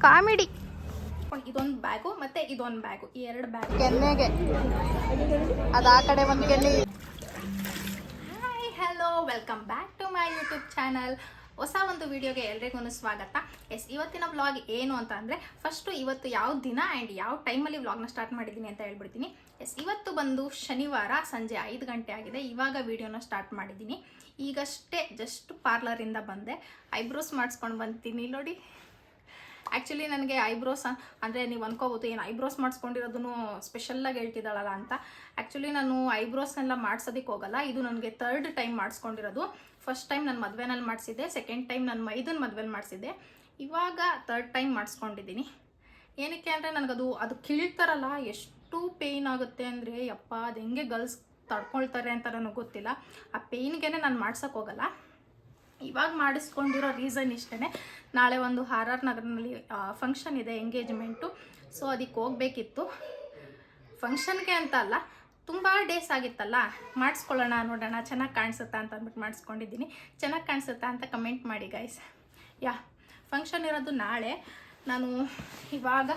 Comedy. ಇದೊಂದು bag ಮತ್ತೆ ಇದೊಂದು ಬ್ಯಾಗು, ಈ ಎರಡು ಬ್ಯಾಗ್ ಕೆನ್ನೆಗೆ ಅದು ಆ ಕಡೆ ಒಂದು ಕೆನ್ನೆ. Hi hello, welcome back to my YouTube channel. ಹೊಸ ಒಂದು ವಿಡಿಯೋಗೆ ಎಲ್ರಿಗೂ ಸ್ವಾಗತ. ಇವತ್ತಿನ ವ್ಲಾಗ್ ಏನು ಅಂತ ಅಂದರೆ, ಫಸ್ಟು ಇವತ್ತು ಯಾವ ದಿನ ಆ್ಯಂಡ್ ಯಾವ ಟೈಮಲ್ಲಿ ವ್ಲಾಗ್ನ ಸ್ಟಾರ್ಟ್ ಮಾಡಿದ್ದೀನಿ ಅಂತ ಹೇಳ್ಬಿಡ್ತೀನಿ. ಇವತ್ತು ಬಂದು ಶನಿವಾರ ಸಂಜೆ 5 ಗಂಟೆ ಆಗಿದೆ. ಇವಾಗ ವಿಡಿಯೋನ ಸ್ಟಾರ್ಟ್ ಮಾಡಿದ್ದೀನಿ. ಈಗಷ್ಟೇ ಜಸ್ಟ್ ಪಾರ್ಲರಿಂದ ಬಂದೆ, ಐಬ್ರೋಸ್ ಮಾಡಿಸ್ಕೊಂಡು ಬಂತೀನಿ ನೋಡಿ. ಆ್ಯಕ್ಚುಲಿ ನನಗೆ ಐಬ್ರೋಸ್ ಅಂದರೆ ನೀವು ಅನ್ಕೋಬೋದು ಏನು ಐಬ್ರೋಸ್ ಮಾಡಿಸ್ಕೊಂಡಿರೋದನ್ನು ಸ್ಪೆಷಲ್ಲಾಗಿ ಹೇಳ್ತಿದ್ದಾಳಲ್ಲ ಅಂತ. ಆ್ಯಕ್ಚುಲಿ ನಾನು ಐಬ್ರೋಸ್ನೆಲ್ಲ ಮಾಡ್ಸೋದಕ್ಕೆ ಹೋಗಲ್ಲ. ಇದು ನನಗೆ 3rd ಟೈಮ್ ಮಾಡಿಸ್ಕೊಂಡಿರೋದು. ಫಸ್ಟ್ ಟೈಮ್ ನಾನು ಮದುವೆನಲ್ಲಿ ಮಾಡಿಸಿದ್ದೆ, ಸೆಕೆಂಡ್ ಟೈಮ್ ನಾನು ಮೈದನ ಮದುವೆಲಿ ಮಾಡಿಸಿದ್ದೆ, ಇವಾಗ 3rd ಟೈಮ್ ಮಾಡಿಸ್ಕೊಂಡಿದ್ದೀನಿ. ಏನಕ್ಕೆ ಅಂದರೆ ನನಗದು ಕೀಳ್ತಾರಲ್ಲ, ಎಷ್ಟು ಪೇಯ್ನ್ ಆಗುತ್ತೆ ಅಂದರೆ ಯಪ್ಪ, ಅದು ಹೆಂಗೆ ಗರ್ಲ್ಸ್ ತಡ್ಕೊಳ್ತಾರೆ ಅಂತ ನನಗೆ ಗೊತ್ತಿಲ್ಲ. ಆ ಪೇಯ್ನ್ಗೆ ನಾನು ಮಾಡ್ಸೋಕ್ಕೆ ಹೋಗಲ್ಲ. ಇವಾಗ ಮಾಡಿಸ್ಕೊಂಡಿರೋ ರೀಸನ್ ಇಷ್ಟೇ, ನಾಳೆ ಒಂದು RR ನಗರದಲ್ಲಿ ಫಂಕ್ಷನ್ ಇದೆ, ಎಂಗೇಜ್ಮೆಂಟು. ಸೊ ಅದಕ್ಕೆ ಹೋಗ್ಬೇಕಿತ್ತು. ಫಂಕ್ಷನ್ಗೆ ಅಂತ ಅಲ್ಲ, ತುಂಬ ಡೇಸ್ ಆಗಿತ್ತಲ್ಲ, ಮಾಡಿಸ್ಕೊಳ್ಳೋಣ ನೋಡೋಣ ಚೆನ್ನಾಗಿ ಕಾಣಿಸುತ್ತಾ ಅಂತ ಅಂದ್ಬಿಟ್ಟು ಮಾಡಿಸ್ಕೊಂಡಿದ್ದೀನಿ. ಚೆನ್ನಾಗಿ ಕಾಣಿಸುತ್ತಾ ಅಂತ ಕಮೆಂಟ್ ಮಾಡಿ ಗೈಸ್. ಫಂಕ್ಷನ್ ಇರೋದು ನಾಳೆ. ನಾನು ಇವಾಗ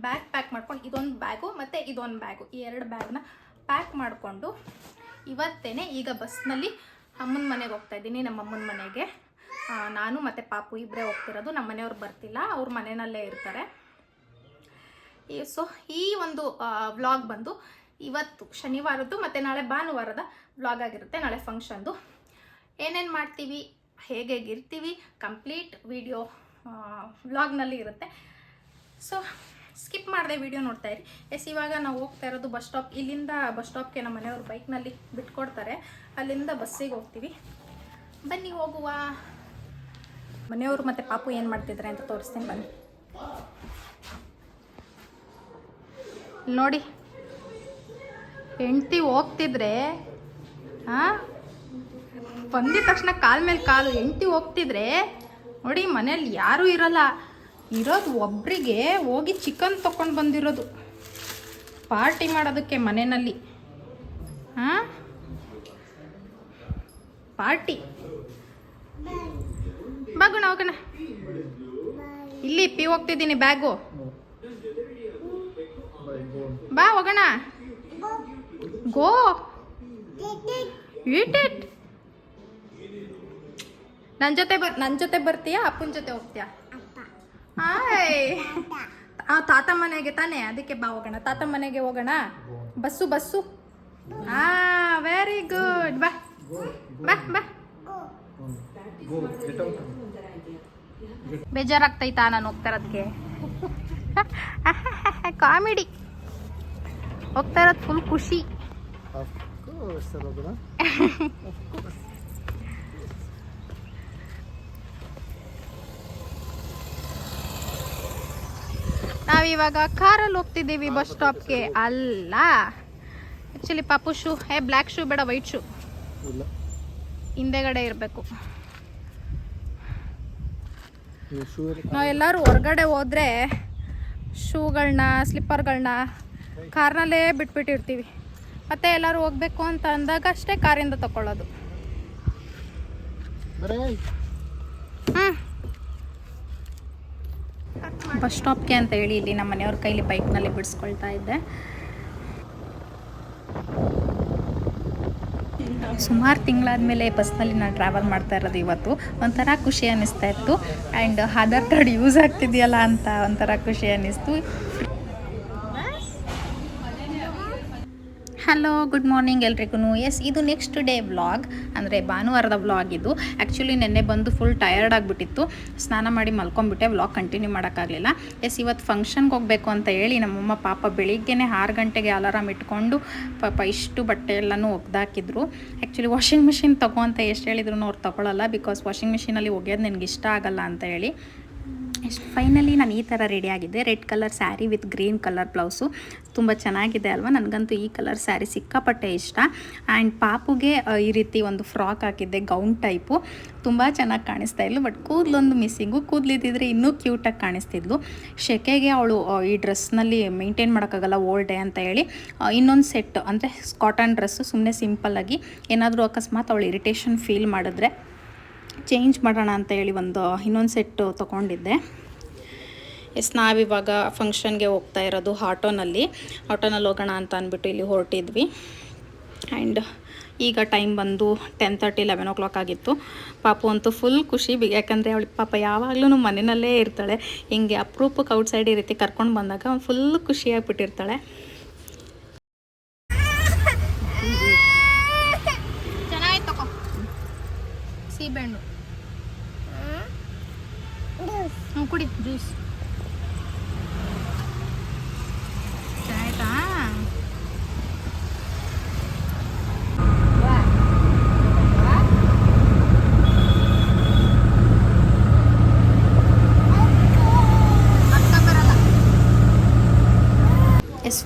ಬ್ಯಾಗ್ ಪ್ಯಾಕ್ ಮಾಡ್ಕೊಂಡು, ಇದೊಂದು ಬ್ಯಾಗು ಮತ್ತು ಇದೊಂದು ಬ್ಯಾಗು, ಈ ಎರಡು ಬ್ಯಾಗ್ನ ಪ್ಯಾಕ್ ಮಾಡಿಕೊಂಡು ಇವತ್ತೇ ಈಗ ಬಸ್ನಲ್ಲಿ ಅಮ್ಮನ ಮನೆಗೆ ಹೋಗ್ತಾ ಇದ್ದೀನಿ. ನಮ್ಮ ಅಮ್ಮನ ಮನೆಗೆ ನಾನು ಮತ್ತು ಪಾಪು ಇಬ್ಬರೇ ಹೋಗ್ತಿರೋದು. ನಮ್ಮ ಮನೆಯವ್ರು ಬರ್ತಿಲ್ಲ, ಅವ್ರ ಮನೆಯಲ್ಲೇ ಇರ್ತಾರೆ. ಸೊ ಈ ಒಂದು ವ್ಲಾಗ್ ಬಂದು ಇವತ್ತು ಶನಿವಾರದ್ದು ಮತ್ತು ನಾಳೆ ಭಾನುವಾರದ ವ್ಲಾಗ್ ಆಗಿರುತ್ತೆ. ನಾಳೆ ಫಂಕ್ಷನ್ದು ಏನೇನು ಮಾಡ್ತೀವಿ, ಹೇಗಿರ್ತೀವಿ, ಕಂಪ್ಲೀಟ್ ವಿಡಿಯೋ ವ್ಲಾಗ್ನಲ್ಲಿ ಇರುತ್ತೆ. ಸೊ ಸ್ಕಿಪ್ ಮಾಡಿದೆ ವಿಡಿಯೋ ನೋಡ್ತಾ ಇರಿ. ಇವಾಗ ನಾವು ಹೋಗ್ತಾ ಇರೋದು ಬಸ್ ಸ್ಟಾಪ್. ಇಲ್ಲಿಂದ ಬಸ್ ಸ್ಟಾಪ್ಗೆ ನಮ್ಮ ಮನೆಯವರು ಬೈಕ್ನಲ್ಲಿ ಬಿಟ್ಕೊಡ್ತಾರೆ, ಅಲ್ಲಿಂದ ಬಸ್ಸಿಗೆ ಹೋಗ್ತೀವಿ. ಬನ್ನಿ ಹೋಗುವ. ಮನೆಯವರು ಮತ್ತು ಪಾಪು ಏನು ಮಾಡ್ತಿದ್ದಾರೆ ಅಂತ ತೋರಿಸ್ತೀನಿ ಬನ್ನಿ. ನೋಡಿ, ಹೆಂಡ್ತಿ ಹೋಗ್ತಿದ್ರೆ ಬಂದಿದ ತಕ್ಷಣ ಕಾಲ ಮೇಲೆ ಕಾಲು. ಹೆಂಡ್ತಿ ಹೋಗ್ತಿದ್ರೆ ನೋಡಿ, ಮನೇಲಿ ಯಾರೂ ಇರಲ್ಲ, ಇರೋದು ಒಬ್ಬರಿಗೆ ಹೋಗಿ ಚಿಕನ್ ತೊಗೊಂಡು ಬಂದಿರೋದು ಪಾರ್ಟಿ ಮಾಡೋದಕ್ಕೆ ಮನೆಯಲ್ಲಿ. ಪಾರ್ಟಿ ಬಾಗುಣ ಹೋಗೋಣ. ಇಲ್ಲಿ ಪಿ ಹೋಗ್ತಿದ್ದೀನಿ, ಬ್ಯಾಗು ಬಾ ಹೋಗೋಣ. ಗೋ ಈಟ್ ಇಟ್. ನನ್ನ ಜೊತೆ ಬರ್ತೀಯಾ, ಅಪ್ಪನ ಜೊತೆ ಹೋಗ್ತೀಯಾ? ಹಾಯ್, ತಾತ ಮನೆಗೆ ತಾನೇ, ಅದಕ್ಕೆ ಬಾ ಹೋಗೋಣ. ತಾತ ಮನೆಗೆ ಹೋಗೋಣ. Bus very good. ಬಾ ಬಾ ಬಾ. ಬೇಜಾರಾಗ್ತೈತಾ ನಾನು ಹೋಗ್ತಾ ಇರೋದಕ್ಕೆ? ಕಾಮಿಡಿ. ಹೋಗ್ತಾ ಇರೋದು ಫುಲ್ ಖುಷಿ. ನಾವಿವಾಗ ಕಾರಲ್ಲಿ ಹೋಗ್ತಿದ್ದೀವಿ ಬಸ್ ಸ್ಟಾಪ್ಗೆ. ಅಲ್ಲ, ಆ್ಯಕ್ಚುಲಿ ಪಾಪು ಶೂ, ಬ್ಲ್ಯಾಕ್ ಶೂ ಬೇಡ, ವೈಟ್ ಶೂ ಹಿಂದೆಗಡೆ ಇರಬೇಕು. ನಾವೆಲ್ಲರೂ ಹೊರಗಡೆ ಹೋದರೆ ಶೂಗಳನ್ನ, ಸ್ಲಿಪ್ಪರ್ಗಳನ್ನ ಕಾರ್ನಲ್ಲೇ ಬಿಟ್ಬಿಟ್ಟಿರ್ತೀವಿ. ಮತ್ತೆ ಎಲ್ಲರೂ ಹೋಗ್ಬೇಕು ಅಂತ ಅಂದಾಗ ಅಷ್ಟೇ ಕಾರಿಂದ ತಗೊಳ್ಳೋದು. ಬಸ್ ಸ್ಟಾಪ್ಗೆ ಅಂತ ಹೇಳಿ ಇಲ್ಲಿ ನಮ್ಮ ಮನೆಯವ್ರ ಕೈಲಿ ಬೈಕ್ನಲ್ಲಿ ಬಿಡಿಸ್ಕೊಳ್ತಾ ಇದ್ದೆ. ಸುಮಾರು ತಿಂಗಳಾದಮೇಲೆ ಬಸ್ನಲ್ಲಿ ನಾನು ಟ್ರಾವೆಲ್ ಮಾಡ್ತಾ ಇರೋದು. ಇವತ್ತು ಒಂಥರ ಖುಷಿ ಅನ್ನಿಸ್ತಾ ಇತ್ತು. ಆ್ಯಂಡ್ ಆಧಾರ್ ಕಾರ್ಡ್ ಯೂಸ್ ಆಗ್ತಿದೆಯಲ್ಲ ಅಂತ ಒಂಥರ ಖುಷಿ ಅನ್ನಿಸ್ತು. ಹಲೋ, ಗುಡ್ ಮಾರ್ನಿಂಗ್ ಎಲ್ರಿಗೂ. ಇದು ನೆಕ್ಸ್ಟ್ ಡೇ ವ್ಲಾಗ್, ಅಂದರೆ ಭಾನುವಾರದ ವ್ಲಾಗ್ ಇದು. ಆ್ಯಕ್ಚುಲಿ ನೆನ್ನೆ ಬಂದು ಫುಲ್ ಟಯರ್ಡ್ ಆಗಿಬಿಟ್ಟಿತ್ತು, ಸ್ನಾನ ಮಾಡಿ ಮಲ್ಕೊಂಡ್ಬಿಟ್ಟೆ, ವ್ಲಾಗ್ ಕಂಟಿನ್ಯೂ ಮಾಡೋಕ್ಕಾಗಲಿಲ್ಲ. ಇವತ್ತು ಫಂಕ್ಷನ್ಗೆ ಹೋಗಬೇಕು ಅಂತ ಹೇಳಿ ನಮ್ಮಮ್ಮ ಪಾಪ ಬೆಳಿಗ್ಗೆನೇ 6 ಗಂಟೆಗೆ ಅಲಾರಾಮ್ ಇಟ್ಕೊಂಡು ಪಾಪ ಇಷ್ಟು ಬಟ್ಟೆ ಎಲ್ಲನೂ ಒಗ್ದಾಕಿದ್ರು. ಆ್ಯಕ್ಚುಲಿ ವಾಷಿಂಗ್ ಮಿಷಿನ್ ತಗೋ ಅಂತ ಎಷ್ಟು ಹೇಳಿದ್ರು ಅವ್ರು ತೊಗೊಳ್ಳಲ್ಲ, ಬಿಕಾಸ್ ವಾಷಿಂಗ್ ಮಿಷಿನಲ್ಲಿ ಒಗೆಯೋದು ನನಗೆ ಇಷ್ಟ ಆಗಲ್ಲ ಅಂತ ಹೇಳಿ. ಫೈನಲಿ ನಾನು ಈ ಥರ ರೆಡಿ ಆಗಿದ್ದೆ. Red colour sari with green colour blouse, ತುಂಬ ಚೆನ್ನಾಗಿದೆ ಅಲ್ವಾ? ನನಗಂತೂ ಈ ಕಲರ್ ಸ್ಯಾರಿ ಸಿಕ್ಕಾಪಟ್ಟೆ ಇಷ್ಟ. ಆ್ಯಂಡ್ ಪಾಪುಗೆ ಈ ರೀತಿ ಒಂದು ಫ್ರಾಕ್ ಹಾಕಿದ್ದೆ, ಗೌನ್ ಟೈಪು, ತುಂಬ ಚೆನ್ನಾಗಿ ಕಾಣಿಸ್ತಾ ಇದ್ಲು. ಬಟ್ ಕೂದಲೊಂದು ಮಿಸ್ಸಿಂಗು, ಕೂದಲಿದ್ದಿದ್ರೆ ಇನ್ನೂ ಕ್ಯೂಟಾಗಿ ಕಾಣಿಸ್ತಿದ್ಲು. ಶೆಕೆಗೆ ಅವಳು ಈ ಡ್ರೆಸ್ನಲ್ಲಿ ಮೇಂಟೈನ್ ಮಾಡೋಕ್ಕಾಗಲ್ಲ ಓಲ್ಡ್ ಡೇ ಅಂತ ಹೇಳಿ ಇನ್ನೊಂದು ಸೆಟ್ ಅಂದರೆ ಕಾಟನ್ ಡ್ರೆಸ್ಸು ಸುಮ್ಮನೆ ಸಿಂಪಲ್ಲಾಗಿ, ಏನಾದರೂ ಅಕಸ್ಮಾತ್ ಅವಳು ಇರಿಟೇಷನ್ ಫೀಲ್ ಮಾಡಿದ್ರೆ ಚೇಂಜ್ ಮಾಡೋಣ ಅಂತ ಹೇಳಿ ಇನ್ನೊಂದು ಸೆಟ್ಟು ತೊಗೊಂಡಿದ್ದೆ. ಎಸ್ ನಾವಿವಾಗ ಫಂಕ್ಷನ್ಗೆ ಹೋಗ್ತಾ ಇರೋದು ಆಟೋನಲ್ಲಿ ಹೋಗೋಣ ಅಂತ ಅಂದ್ಬಿಟ್ಟು ಇಲ್ಲಿ ಹೊರಟಿದ್ವಿ. ಆ್ಯಂಡ್ ಈಗ ಟೈಮ್ ಬಂದು 10:30 11 o'clock ಆಗಿತ್ತು. ಪಾಪು ಅಂತೂ ಫುಲ್ ಖುಷಿ, ಯಾಕಂದರೆ ಅವಳಿಗೆ ಪಾಪ ಯಾವಾಗಲೂ ಮನೆಯಲ್ಲೇ ಇರ್ತಾಳೆ. ಹಿಂಗೆ ಅಪರೂಪಕ್ಕೆ ಔಟ್ಸೈಡ್ ಈ ರೀತಿ ಕರ್ಕೊಂಡು ಬಂದಾಗ ಫುಲ್ ಖುಷಿಯಾಗಿಬಿಟ್ಟಿರ್ತಾಳೆ. ಚೆನ್ನಾಗಿ ತಗೋ ಸೀಬೆಹಣ್ಣು ಕುಡಿ ಜ್ಯೂಸ್ ಚೆನ್ನಾಯ್ತಾ?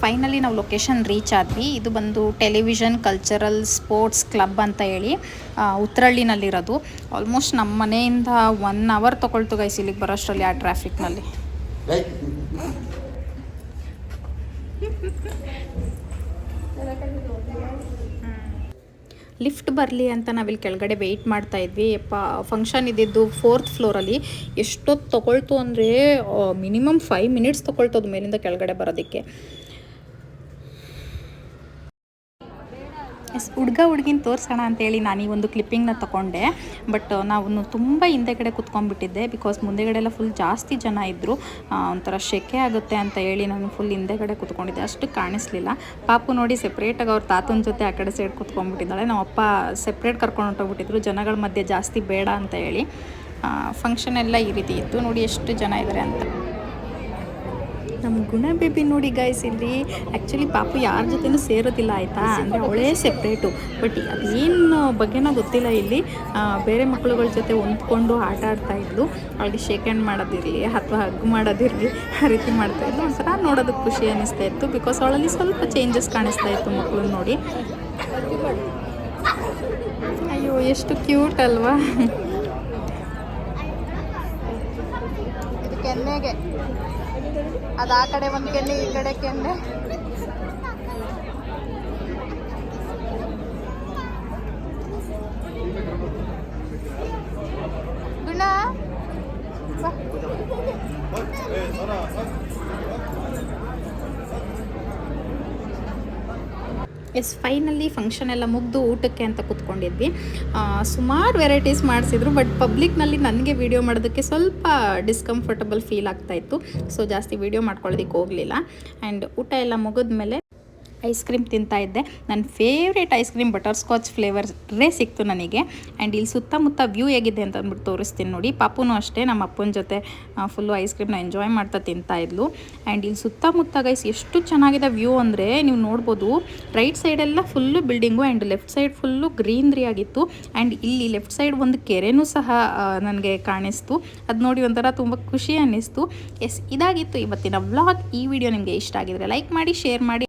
ಫೈನಲಿ ನಾವು ಲೊಕೇಶನ್ ರೀಚ್ ಆದ್ವಿ. ಇದು ಬಂದು ಟೆಲಿವಿಷನ್ ಕಲ್ಚರಲ್ ಸ್ಪೋರ್ಟ್ಸ್ ಕ್ಲಬ್ ಅಂತ ಹೇಳಿ ಉತ್ತರಹಳ್ಳಿನಲ್ಲಿರೋದು. ಆಲ್ಮೋಸ್ಟ್ ನಮ್ಮ ಮನೆಯಿಂದ 1 hour ತೊಗೊಳ್ತು ಗೈಸ್ ಇಲ್ಲಿಗೆ ಬರೋಷ್ಟರಲ್ಲಿ ಆ ಟ್ರಾಫಿಕ್ನಲ್ಲಿ. ಲಿಫ್ಟ್ ಬರಲಿ ಅಂತ ನಾವಿಲ್ಲಿ ಕೆಳಗಡೆ ವೆಯ್ಟ್ ಮಾಡ್ತಾ ಇದ್ವಿ. ಫಂಕ್ಷನ್ ಇದ್ದಿದ್ದು 4th ಫ್ಲೋರಲ್ಲಿ. ಎಷ್ಟೊತ್ತು ತೊಗೊಳ್ತು ಅಂದರೆ ಮಿನಿಮಮ್ 5 minutes ತೊಗೊಳ್ತದು ಮೇಲಿಂದ ಕೆಳಗಡೆ ಬರೋದಕ್ಕೆ. ಹುಡುಗಿನ ತೋರಿಸೋಣ ಅಂತೇಳಿ ನಾನು ಈ ಒಂದು ಕ್ಲಿಪ್ಪಿಂಗ್ನ ತೊಗೊಂಡೆ. ಬಟ್ ನಾವು ತುಂಬ ಹಿಂದೆಗಡೆ ಕುತ್ಕೊಂಡ್ಬಿಟ್ಟಿದ್ದೆ, ಬಿಕಾಸ್ ಮುಂದೆಗಡೆ ಎಲ್ಲ ಫುಲ್ ಜಾಸ್ತಿ ಜನ ಇದ್ದರು. ಒಂಥರ ಶೆಕೆ ಆಗುತ್ತೆ ಅಂತ ಹೇಳಿ ನಾನು ಫುಲ್ ಹಿಂದೆಗಡೆ ಕುತ್ಕೊಂಡಿದ್ದೆ, ಅಷ್ಟು ಕಾಣಿಸ್ಲಿಲ್ಲ. ಪಾಪು ನೋಡಿ ಸೆಪ್ರೇಟಾಗಿ ಅವ್ರ ತಾತನ ಜೊತೆ ಆ ಕಡೆ ಸೈಡ್ ಕುತ್ಕೊಂಡ್ಬಿಟ್ಟಿದ್ದಾಳೆ. ನಮ್ಮ ಅಪ್ಪ ಸೆಪ್ರೇಟ್ ಕರ್ಕೊಂಡು ಹೊಂಟೋಗ್ಬಿಟ್ಟಿದ್ರು, ಜನಗಳ ಮಧ್ಯೆ ಜಾಸ್ತಿ ಬೇಡ ಅಂತ ಹೇಳಿ. ಫಂಕ್ಷನ್ ಎಲ್ಲ ಈ ರೀತಿ ಇತ್ತು. ನೋಡಿ ಎಷ್ಟು ಜನ ಇದ್ದಾರೆ ಅಂತ. ನಮ್ಮ ಗುಣ ಬೇಬಿ ನೋಡಿ ಗೈಸ್ ಇಲ್ಲಿ ಆ್ಯಕ್ಚುಲಿ ಪಾಪು ಯಾರ ಜೊತೆನೂ ಸೇರೋದಿಲ್ಲ ಆಯಿತಾ, ಅಂದರೆ ಅವಳೇ ಸೆಪ್ರೇಟು. ಬಟ್ ಅದೇನು ಬಗ್ಗೆನೋ ಗೊತ್ತಿಲ್ಲ, ಇಲ್ಲಿ ಬೇರೆ ಮಕ್ಕಳುಗಳ ಜೊತೆ ಹೊಂದ್ಕೊಂಡು ಆಟ ಆಡ್ತಾಯಿದ್ಲು. ಅವಳಿಗೆ ಶೇಕ್ ಹ್ಯಾಂಡ್ ಮಾಡೋದಿರಲಿ ಅಥವಾ ಹಗ್ ಮಾಡೋದಿರಲಿ ಆ ರೀತಿ ಮಾಡ್ತಾಯಿದ್ಲು. ಒಂಥರ ನೋಡೋದಕ್ಕೆ ಖುಷಿ ಅನ್ನಿಸ್ತಾ ಇತ್ತು, ಬಿಕಾಸ್ ಅವಳಲ್ಲಿ ಸ್ವಲ್ಪ ಚೇಂಜಸ್ ಕಾಣಿಸ್ತಾ ಇತ್ತು ಮಕ್ಕಳು ನೋಡಿ. ಅಯ್ಯೋ ಎಷ್ಟು ಕ್ಯೂಟ್ ಅಲ್ವಾ. ಇದು ಕೆನ್ನೆಗೆ, ಅದು ಆ ಕಡೆ ಒಂದು ಕೆನ್ನೆ, ಈ ಕಡೆ ಕೆನ್ನೆ. ಗುಣ ಫೈನಲಿ ಫಂಕ್ಷನ್ ಎಲ್ಲ ಮುಗಿದು ಊಟಕ್ಕೆ ಅಂತ ಕೂತ್ಕೊಂಡಿದ್ವಿ. ಸುಮಾರು ವೆರೈಟೀಸ್ ಮಾಡಿಸಿದ್ರು, ಬಟ್ ಪಬ್ಲಿಕ್ನಲ್ಲಿ ನನಗೆ ವೀಡಿಯೋ ಮಾಡೋದಕ್ಕೆ ಸ್ವಲ್ಪ ಡಿಸ್ಕಂಫರ್ಟಬಲ್ ಫೀಲ್ ಆಗ್ತಾಯಿತ್ತು. ಸೊ ಜಾಸ್ತಿ ವೀಡಿಯೋ ಮಾಡ್ಕೊಳ್ಳೋದಕ್ಕೆ ಹೋಗಲಿಲ್ಲ. ಆ್ಯಂಡ್ ಊಟ ಎಲ್ಲ ಮುಗಿದ್ಮೇಲೆ ಐಸ್ ಕ್ರೀಮ್ ತಿಂತಾಯಿದ್ದೆ. ನನ್ನ favourite ice cream butterscotch ಫ್ಲೇವರೇ ಸಿಕ್ತು ನನಗೆ. ಆ್ಯಂಡ್ ಇಲ್ಲಿ ಸುತ್ತಮುತ್ತ ವ್ಯೂ ಹೇಗಿದೆ ಅಂತ ಅಂದ್ಬಿಟ್ಟು ತೋರಿಸ್ತೀನಿ ನೋಡಿ. ಪಾಪುನೂ ಅಷ್ಟೇ ನಮ್ಮ ಅಪ್ಪನ ಜೊತೆ ಫುಲ್ಲು ಐಸ್ ಕ್ರೀಮ್ನ ಎಂಜಾಯ್ ಮಾಡ್ತಾ ತಿಂತಾಯಿದ್ಲು. ಆ್ಯಂಡ್ ಇಲ್ಲಿ ಸುತ್ತಮುತ್ತ ಗೈಸ್ ಎಷ್ಟು ಚೆನ್ನಾಗಿದೆ ವ್ಯೂ ಅಂದರೆ ನೀವು ನೋಡ್ಬೋದು. ರೈಟ್ ಸೈಡೆಲ್ಲ full building and left side full greenery ಆಗಿತ್ತು. ಆ್ಯಂಡ್ ಇಲ್ಲಿ ಲೆಫ್ಟ್ ಸೈಡ್ ಒಂದು ಕೆರೆನೂ ಸಹ ನನಗೆ ಕಾಣಿಸ್ತು. ಅದು ನೋಡಿ ಒಂಥರ ತುಂಬ ಖುಷಿ ಅನ್ನಿಸ್ತು. ಇದಾಗಿತ್ತು ಇವತ್ತಿನ ವ್ಲಾಗ್. ಈ ವಿಡಿಯೋ ನಿಮಗೆ ಇಷ್ಟ ಆಗಿದ್ರೆ ಲೈಕ್ ಮಾಡಿ, ಶೇರ್ ಮಾಡಿ.